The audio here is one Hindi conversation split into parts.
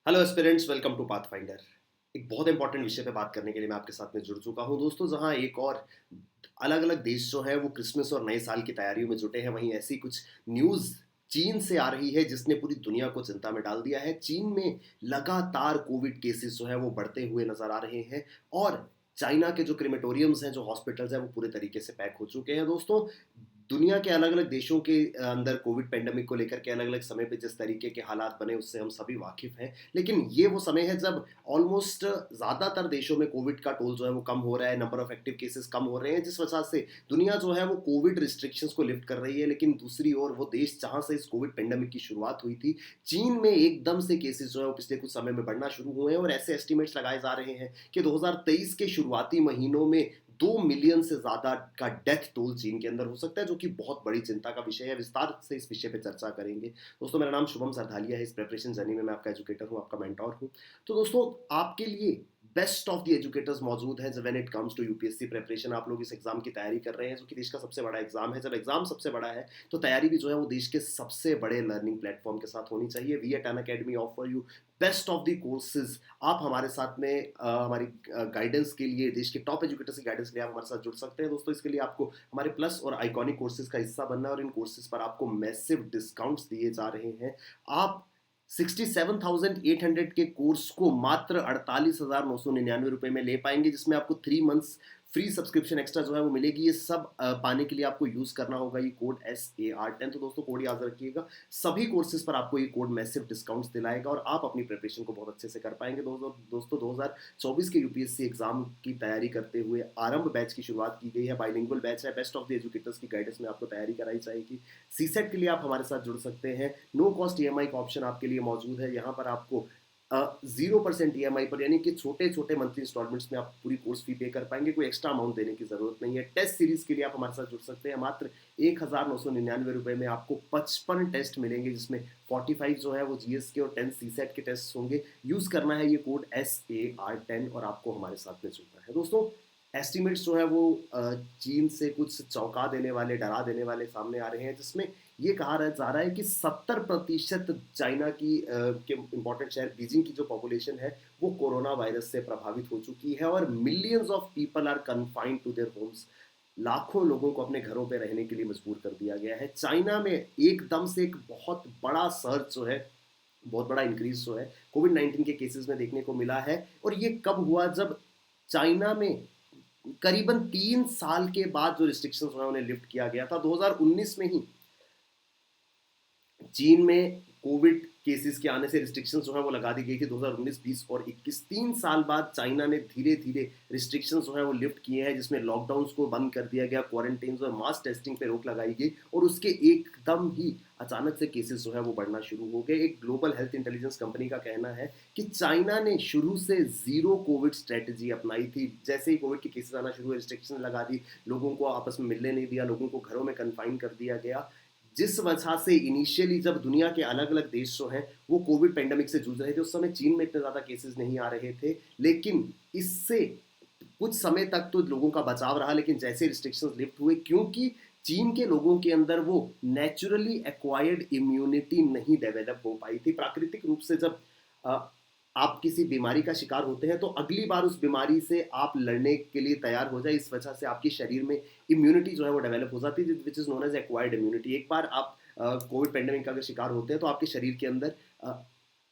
Hello aspirants, welcome to Pathfinder. एक बहुत इंपॉर्टेंट विषय पे बात करने के लिए मैं आपके साथ में जुड़ चुका हूं दोस्तों। जहां एक और अलग अलग देश जो है वो क्रिसमस और नए साल की तैयारियों में जुटे हैं, वहीं ऐसी कुछ न्यूज़ चीन से आ रही है जिसने पूरी दुनिया को चिंता में डाल दिया है। चीन में लगातार कोविड केसेस जो है वो बढ़ते हुए नजर आ रहे हैं और चाइना के जो क्रिमेटोरियम्स हैं, जो हॉस्पिटल्स हैं, वो पूरे तरीके से पैक हो चुके हैं दोस्तों। दुनिया के अलग अलग देशों के अंदर कोविड पेंडेमिक को लेकर के अलग अलग समय पे जिस तरीके के हालात बने उससे हम सभी वाकिफ हैं, लेकिन ये वो समय है जब ऑलमोस्ट ज़्यादातर देशों में कोविड का टोल जो है वो कम हो रहा है, नंबर ऑफ एक्टिव केसेस कम हो रहे हैं, जिस वजह से दुनिया जो है वो कोविड रिस्ट्रिक्शंस को लिफ्ट कर रही है। लेकिन दूसरी ओर वो देश जहां से इस कोविड पेंडेमिक की शुरुआत हुई थी, चीन में एकदम से केसेस जो है वो पिछले कुछ समय में बढ़ना शुरू हुए हैं और ऐसे एस्टिमेट्स लगाए जा रहे हैं कि 2023 के शुरुआती महीनों में 2 मिलियन से ज्यादा का डेथ टोल चीन के अंदर हो सकता है, जो कि बहुत बड़ी चिंता का विषय है। विस्तार से इस विषय पे चर्चा करेंगे दोस्तों। मेरा नाम शुभम सरधालिया है। इस प्रिपरेशन जर्नी में मैं आपका एजुकेटर हूं, आपका मेंटोर हूं। तो दोस्तों, आपके लिए बेस्ट ऑफ द एजुकेटर्स मौजूद हैं when it comes to UPSC preparation. आप लोग इस एग्जाम की तैयारी कर रहे हैं जो कि देश का सबसे बड़ा एग्जाम है। जब एग्जाम सबसे बड़ा है तो तैयारी भी जो है वो देश के सबसे बड़े लर्निंग प्लेटफॉर्म के साथ होनी चाहिए। We at Unacademy offer you best of the courses. आप हमारे साथ में हमारी गाइडेंस के लिए, देश के टॉप एजुकेटर्स की गाइडेंस के लिए आप हमारे साथ जुड़ सकते हैं दोस्तों। इसके लिए आपको हमारे प्लस और आइकॉनिक कोर्सेज का हिस्सा बनना है और इन कोर्सेज पर आपको मैसिव डिस्काउंट्स दिए जा रहे हैं। आप 67,800 के कोर्स को मात्र 48,999 में ले पाएंगे, जिसमें आपको 3 मंथ्स फ्री सब्सक्रिप्शन एक्स्ट्रा जो है वो मिलेगी। ये सब पाने के लिए आपको यूज करना होगा ये कोड SAR10। तो दोस्तों, कोड याद रखिएगा। सभी कोर्सेज पर आपको ये कोड मैसिव डिस्काउंट्स दिलाएगा और आप अपनी प्रिपरेशन को बहुत अच्छे से कर पाएंगे। दोस्तों 2024 के यूपीएससी एग्जाम की तैयारी करते हुए आरंभ बैच की शुरुआत की गई है। बाइलिंगुअल बैच है। बेस्ट ऑफ द एजुकेटर्स की गाइडेंस में आपको तैयारी कराई जाएगी। सीसेट के लिए आप हमारे साथ जुड़ सकते हैं। नो कॉस्ट ईएमआई का ऑप्शन आपके लिए मौजूद है। यहाँ पर आपको 0% EMI पर, यानी कि छोटे छोटे मंथली इंस्टॉलमेंट्स में आप पूरी कोर्स फी पे कर पाएंगे। कोई एक्स्ट्रा अमाउंट देने की जरूरत नहीं है। टेस्ट सीरीज के लिए आप हमारे साथ जुड़ सकते हैं। मात्र 1,999 में आपको 55 टेस्ट मिलेंगे, जिसमें 45 जो है वो जीएस के और 10 सीसेट के टेस्ट होंगे। यूज करना है ये कोड SAR10 और आपको हमारे साथ में जुड़ना है दोस्तों। एस्टिमेट्स जो है वो चीन से कुछ चौंका देने वाले, डरा देने वाले सामने आ रहे हैं, जिसमें ये कहा जा रहा है कि 70% चाइना की के इंपॉर्टेंट शहर बीजिंग की जो पॉपुलेशन है वो कोरोना वायरस से प्रभावित हो चुकी है और millions of people are confined to their homes. लाखों लोगों को अपने घरों पे रहने के लिए मजबूर कर दिया गया है। चाइना में एकदम से एक बहुत बड़ा सर्च जो है, बहुत बड़ा इंक्रीज जो है कोविड-19 के केसेस में देखने को मिला है। और ये कब हुआ? जब चाइना में करीबन 3 साल के बाद जो रिस्ट्रिक्शंस हुए उन्हें लिफ्ट किया गया था। 2019 में ही चीन में कोविड केसेस के आने से रिस्ट्रिक्शंस जो है वो लगा दी गई थी। 2019, 20 और 21, 3 साल बाद चाइना ने धीरे धीरे रिस्ट्रिक्शंस जो है वो लिफ्ट किए हैं, जिसमें लॉकडाउन्स को बंद कर दिया गया, क्वारंटाइन और मास टेस्टिंग पे रोक लगाई गई और उसके एकदम ही अचानक से केसेस जो है वो बढ़ना शुरू हो गए। एक ग्लोबल हेल्थ इंटेलिजेंस कंपनी का कहना है कि चाइना ने शुरू से जीरो कोविड स्ट्रेटजी अपनाई थी। जैसे ही कोविड के केसेस आना शुरू हुए, रिस्ट्रिक्शन लगा दी, लोगों को आपस में मिलने नहीं दिया, लोगों को घरों में कन्फाइन कर दिया गया, जिस वजह से इनिशियली जब दुनिया के अलग अलग देश जो हैं वो कोविड पेंडेमिक से जूझ रहे थे, उस समय चीन में इतने ज़्यादा केसेस नहीं आ रहे थे। लेकिन इससे कुछ समय तक तो लोगों का बचाव रहा, लेकिन जैसे रिस्ट्रिक्शंस लिफ्ट हुए, क्योंकि चीन के लोगों के अंदर वो नेचुरली एक्वायर्ड इम्यूनिटी नहीं डेवलप हो पाई थी। प्राकृतिक रूप से जब आप किसी बीमारी का शिकार होते हैं तो अगली बार उस बीमारी से आप लड़ने के लिए तैयार हो जाए, इस वजह से आपके शरीर में इम्यूनिटी जो है वो डेवलप हो जाती है, which is known as acquired immunity. एक बार आप कोविड पेंडेमिक का अगर शिकार होते हैं तो आपके शरीर के अंदर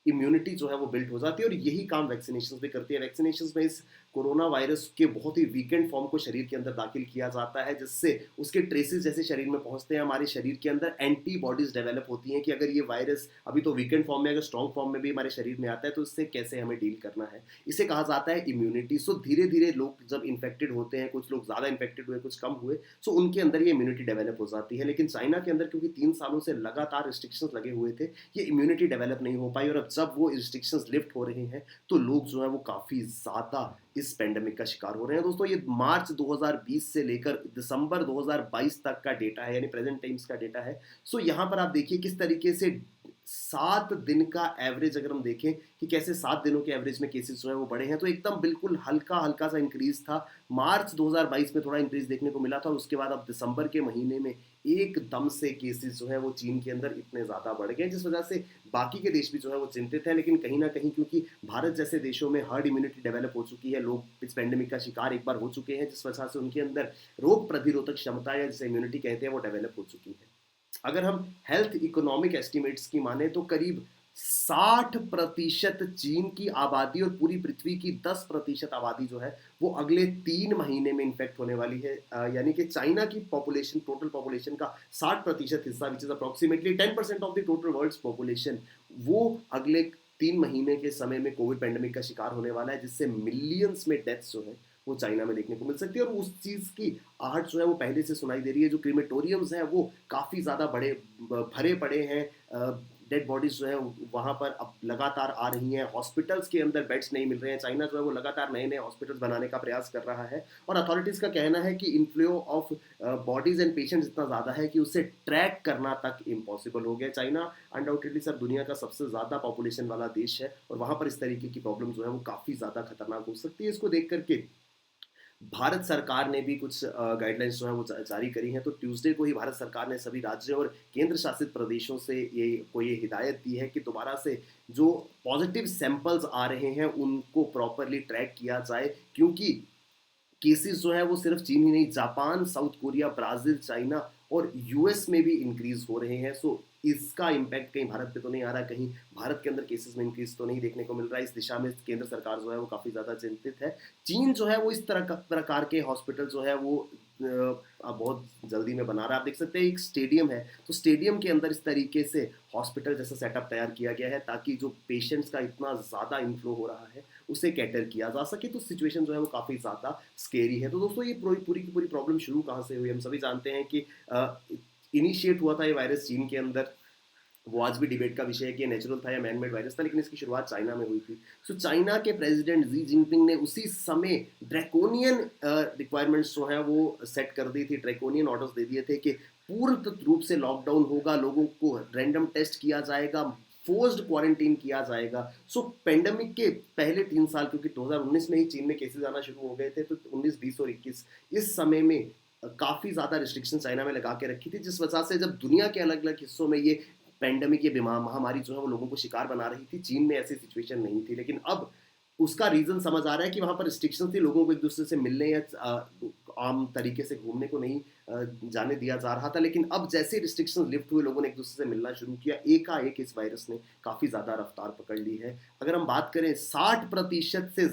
इम्यूनिटी जो है वो बिल्ड हो जाती है और यही काम वैक्सीनेशन भी करती है। वैक्सीनेशन में इस कोरोना वायरस के बहुत ही वीकेंड फॉर्म को शरीर के अंदर दाखिल किया जाता है, जिससे उसके ट्रेसेस जैसे शरीर में पहुंचते हैं, हमारे शरीर के अंदर एंटीबॉडीज डेवलप होती हैं कि अगर ये वायरस अभी तो वीकेंड फॉर्म में, अगर स्ट्रॉन्ग फॉर्म में भी हमारे शरीर में आता है तो इससे कैसे हमें डील करना है। इसे कहा जाता है इम्यूनिटी। सो धीरे धीरे लोग जब इन्फेक्टेड होते हैं, कुछ लोग ज़्यादा इन्फेक्टेड हुए, कुछ कम हुए, सो उनके अंदर ये इम्यूनिटी डेवलप हो जाती है। लेकिन चाइना के अंदर क्योंकि 3 सालों से लगातार रिस्ट्रिक्शंस लगे हुए थे, ये इम्यूनिटी डेवलप नहीं हो पाई और अब जब वो रिस्ट्रिक्शंस लिफ्ट हो रहे हैं तो लोग जो है वो काफ़ी ज़्यादा इस पेंडेमिक का शिकार हो रहे हैं। दोस्तों, ये मार्च 2020 से लेकर दिसंबर 2022 तक का डेटा है, यानी प्रेजेंट टाइम्स का डेटा है। सो यहाँ पर आप देखिए किस तरीके से 7 दिन का एवरेज अगर हम देखें कि कैसे 7 दिनों के एवरेज में केसेस जो है वो बढ़े हैं, तो एकदम बिल्कुल हल्का हल्का सा इंक्रीज था। मार्च 2022 में थोड़ा इंक्रीज देखने को मिला था और उसके बाद अब दिसंबर के महीने में एकदम से केसेस जो है वो चीन के अंदर इतने ज़्यादा बढ़ गए, जिस वजह से बाकी के देश भी जो है वो चिंतित हैं। लेकिन कहीं ना कहीं क्योंकि भारत जैसे देशों में हर्ड इम्यूनिटी डेवलप हो चुकी है, लोग इस पेंडेमिक का शिकार एक बार हो चुके हैं, जिस वजह से उनके अंदर रोग प्रतिरोधक क्षमता या जिसे इम्यूनिटी कहते हैं वो डेवलप हो चुकी है। अगर हम हेल्थ इकोनॉमिक एस्टिमेट्स की माने तो करीब 60% चीन की आबादी और पूरी पृथ्वी की 10% आबादी जो है वो अगले 3 महीने में इन्फेक्ट होने वाली है। यानी कि चाइना की पॉपुलेशन, टोटल पॉपुलेशन का 60% हिस्सा, which is approximately 10% of the total world's population, वो अगले 3 महीने के समय में कोविड पैंडेमिक का शिकार होने वाला है, जिससे मिलियंस में डेथ्स जो है वो चाइना में देखने को मिल सकती है। और उस चीज़ की आहट जो है वो पहले से सुनाई दे रही है। जो क्रीमेटोरियम्स हैं वो काफ़ी ज़्यादा बड़े भरे पड़े हैं, डेड बॉडीज जो है वहाँ पर अब लगातार आ रही हैं, हॉस्पिटल्स के अंदर बेड्स नहीं मिल रहे हैं। चाइना जो है वो लगातार नए नए हॉस्पिटल्स बनाने का प्रयास कर रहा है और अथॉरिटीज़ का कहना है कि inflow of bodies and patients इतना ज़्यादा है कि उसे ट्रैक करना तक इम्पॉसिबल हो गया। चाइना अनडाउटेडली सर दुनिया का सबसे ज़्यादा पॉपुलेशन वाला देश है और वहाँ पर इस तरीके की प्रॉब्लम जो है वो काफ़ी ज़्यादा खतरनाक हो सकती है। इसको देख करके भारत सरकार ने भी कुछ गाइडलाइंस जो है वो जारी करी हैं। तो ट्यूसडे को ही भारत सरकार ने सभी राज्यों और केंद्र शासित प्रदेशों से ये हिदायत दी है कि दोबारा से जो पॉजिटिव सैंपल्स आ रहे हैं उनको प्रॉपरली ट्रैक किया जाए, क्योंकि केसेस जो है वो सिर्फ चीन ही नहीं, Japan, south Korea, Brazil, China और यूएस में भी इंक्रीज हो रहे हैं। सो इसका इम्पैक्ट कहीं भारत पे तो नहीं आ रहा, कहीं भारत के अंदर केसेस में इंक्रीज तो नहीं देखने को मिल रहा है। इस दिशा में केंद्र सरकार जो है वो काफ़ी ज़्यादा चिंतित है। चीन जो है वो इस तरह का प्रकार के हॉस्पिटल जो है वो बहुत जल्दी में बना रहा है। आप देख सकते हैं एक स्टेडियम है, तो स्टेडियम के अंदर इस तरीके से हॉस्पिटल जैसा सेटअप तैयार किया गया है ताकि जो पेशेंट्स का इतना ज़्यादा इनफ्लो हो रहा है उसे कैटर किया जा सके। तो सिचुएशन जो है वो काफ़ी ज़्यादा स्केरी है। तो दोस्तों ये पूरी की पूरी प्रॉब्लम शुरू कहाँ से हुई? हम सभी जानते हैं कि इनिशिएट हुआ था ये वायरस चीन के अंदर। वो आज भी डिबेट का विषय है कि नेचुरल था या मैन मेड वायरस था, लेकिन इसकी शुरुआत चाइना में हुई थी। सो चाइना के प्रेसिडेंट जी जिनपिंग ने उसी समय ड्रैकोनियन रिक्वायरमेंट्स जो है वो सेट कर दी थी, ड्रैकोनियन ऑर्डर्स दे दिए थे कि पूर्ण रूप से लॉकडाउन होगा, लोगों को रैंडम टेस्ट किया जाएगा, फोर्स्ड क्वारंटीन किया जाएगा। सो पेंडेमिक के पहले 3 साल, क्योंकि 2019 में ही चीन में केसेस आना शुरू हो गए थे, तो 19, 20 और 21 इस समय में काफ़ी ज़्यादा रिस्ट्रिक्शन चाइना में लगा के रखी थी, जिस वजह से जब दुनिया के अलग अलग हिस्सों में ये पेंडेमिक, ये बीमार महामारी जो है वो लोगों को शिकार बना रही थी, चीन में ऐसी सिचुएशन नहीं थी। लेकिन अब उसका रीज़न समझ आ रहा है कि वहाँ पर रिस्ट्रिक्शन थी, लोगों को एक दूसरे से मिलने या आम तरीके से घूमने को नहीं जाने दिया जा रहा था। लेकिन अब जैसे रिस्ट्रिक्शन लिफ्ट हुए, लोगों ने एक दूसरे से मिलना शुरू किया, एकाएक इस वायरस ने काफ़ी ज़्यादा रफ्तार पकड़ ली है। अगर हम बात करें 60% से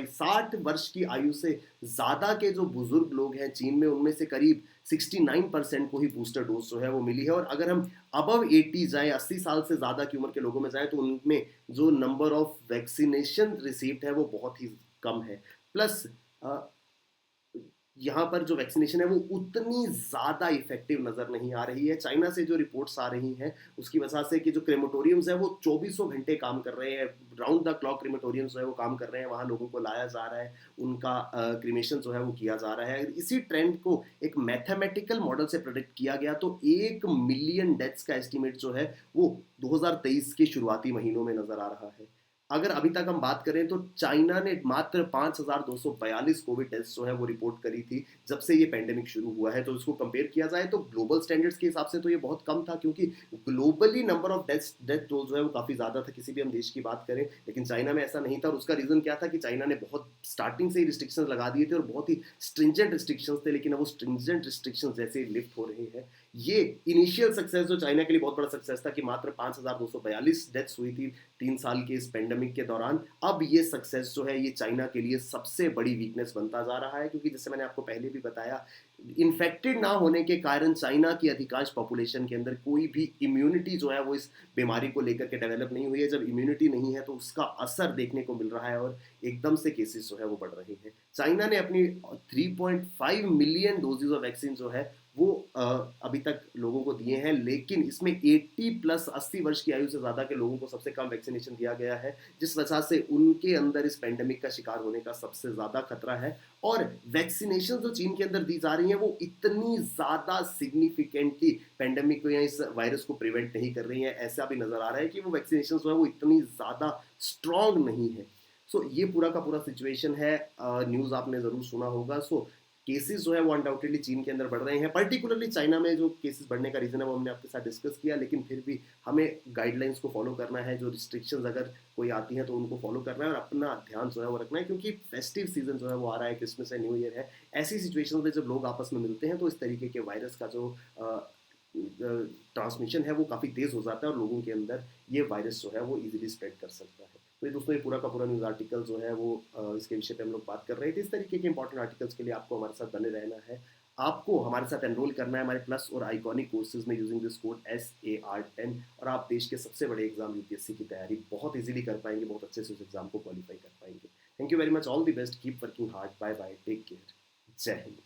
60 वर्ष की आयु से ज़्यादा के जो बुजुर्ग लोग हैं चीन में, उनमें से करीब 69% को ही बूस्टर डोज जो है वो मिली है। और अगर हम अबव 80 जाए, 80 साल से ज़्यादा की उम्र के लोगों में जाए, तो उनमें जो नंबर ऑफ वैक्सीनेशन रिसीव्ड है वो बहुत ही कम है। प्लस यहाँ पर जो वैक्सीनेशन है वो उतनी ज़्यादा इफेक्टिव नज़र नहीं आ रही है। चाइना से जो रिपोर्ट्स आ रही हैं उसकी वजह से कि जो क्रेमेटोरियम्स हैं वो 24 घंटे काम कर रहे हैं, राउंड द क्लॉक क्रेमेटोरियम्स जो है वो काम कर रहे हैं, वहाँ लोगों को लाया जा रहा है, उनका क्रीमेशन जो है वो किया जा रहा है। इसी ट्रेंड को एक मैथमेटिकल मॉडल से प्रेडिक्ट किया गया, तो 1 मिलियन डेथ्स का एस्टिमेट जो है वो 2023 के शुरुआती महीनों में नज़र आ रहा है। अगर अभी तक हम बात करें तो चाइना ने मात्र 5242 कोविड टेस्ट जो है वो रिपोर्ट करी थी जब से ये पेंडेमिक शुरू हुआ है। तो इसको कंपेयर किया जाए तो ग्लोबल स्टैंडर्ड्स के हिसाब से तो ये बहुत कम था, क्योंकि globally number of death toll जो है वो काफ़ी ज़्यादा था किसी भी हम देश की बात करें। लेकिन चाइना में ऐसा नहीं था, और उसका रीज़न क्या था कि चाइना ने बहुत स्टार्टिंग से ही रिस्ट्रिक्शंस लगा दिए थे और बहुत ही स्ट्रिंजेंट रिस्ट्रिक्शंस थे। लेकिन अब वो स्ट्रिंजेंट रिस्ट्रिक्शंस जैसे लिफ्ट हो रहे हैं, ये इनिशियल सक्सेस जो चाइना के लिए बहुत बड़ा सक्सेस था कि मात्र 5242 डेथ्स हुई थी 3 साल के इस पेंडेमिक के दौरान, अब ये सक्सेस जो है ये चाइना के लिए सबसे बड़ी वीकनेस बनता जा रहा है। क्योंकि जैसे मैंने आपको पहले भी बताया, इन्फेक्टेड ना होने के कारण चाइना की अधिकांश पॉपुलेशन के अंदर कोई भी इम्यूनिटी जो है वो इस बीमारी को लेकर के डेवलप नहीं हुई है। जब इम्यूनिटी नहीं है तो उसका असर देखने को मिल रहा है और एकदम से केसेस जो है वो बढ़ रहे हैं। चाइना ने अपनी 3.5 मिलियन डोजेज ऑफ वैक्सीन जो है वो अभी तक लोगों को दिए हैं, लेकिन इसमें 80 प्लस 80 वर्ष की आयु से ज़्यादा के लोगों को सबसे कम वैक्सीनेशन दिया गया है, जिस वजह से उनके अंदर इस पेंडेमिक का शिकार होने का सबसे ज़्यादा खतरा है। और वैक्सीनेशन जो चीन के अंदर दी जा रही हैं वो इतनी ज़्यादा सिग्निफिकेंटली पेंडेमिक को या इस वायरस को प्रिवेंट नहीं कर रही हैं। ऐसा भी नज़र आ रहा है कि वो वैक्सीनेशन जो है वो इतनी ज़्यादा स्ट्रॉन्ग नहीं है। सो ये पूरा का पूरा सिचुएशन है। न्यूज़ आपने ज़रूर सुना होगा। सो केसेस जो है वो अनडाउटेडली चीन के अंदर बढ़ रहे हैं, पर्टिकुलरली चाइना में जो केसेस बढ़ने का रीज़न है वो हमने आपके साथ डिस्कस किया, लेकिन फिर भी हमें गाइडलाइंस को फॉलो करना है। जो रिस्ट्रिक्शंस अगर कोई आती हैं तो उनको फॉलो करना है और अपना ध्यान जो है वो रखना है, क्योंकि फेस्टिव सीजन जो है वो आ रहा है, क्रिसमस है, न्यू ईयर है। ऐसी सिचुएशन में जब लोग आपस में मिलते हैं तो इस तरीके के वायरस का जो ट्रांसमिशन है वो काफ़ी तेज़ हो जाता है और लोगों के अंदर ये वायरस जो है वो इजीली स्प्रेड कर सकता है। तो ये दोस्तों ये पूरा का पूरा न्यूज़ आर्टिकल जो है वो इसके विषय पे हम लोग बात कर रहे थे। इस तरीके के इंपॉर्टेंट आर्टिकल्स के लिए आपको हमारे साथ बने रहना है। आपको हमारे साथ एनरोल करना है हमारे प्लस और आइकॉनिक कोर्सेज में यूजिंग दिस कोड SAR10, और आप देश के सबसे बड़े एग्जाम यूपीएससी की तैयारी बहुत इजीली कर पाएंगे, बहुत अच्छे से उस एग्जाम को क्वालिफाई कर पाएंगे। Thank you very much, all the best, keep working hard, bye bye, take care, जय हिंद।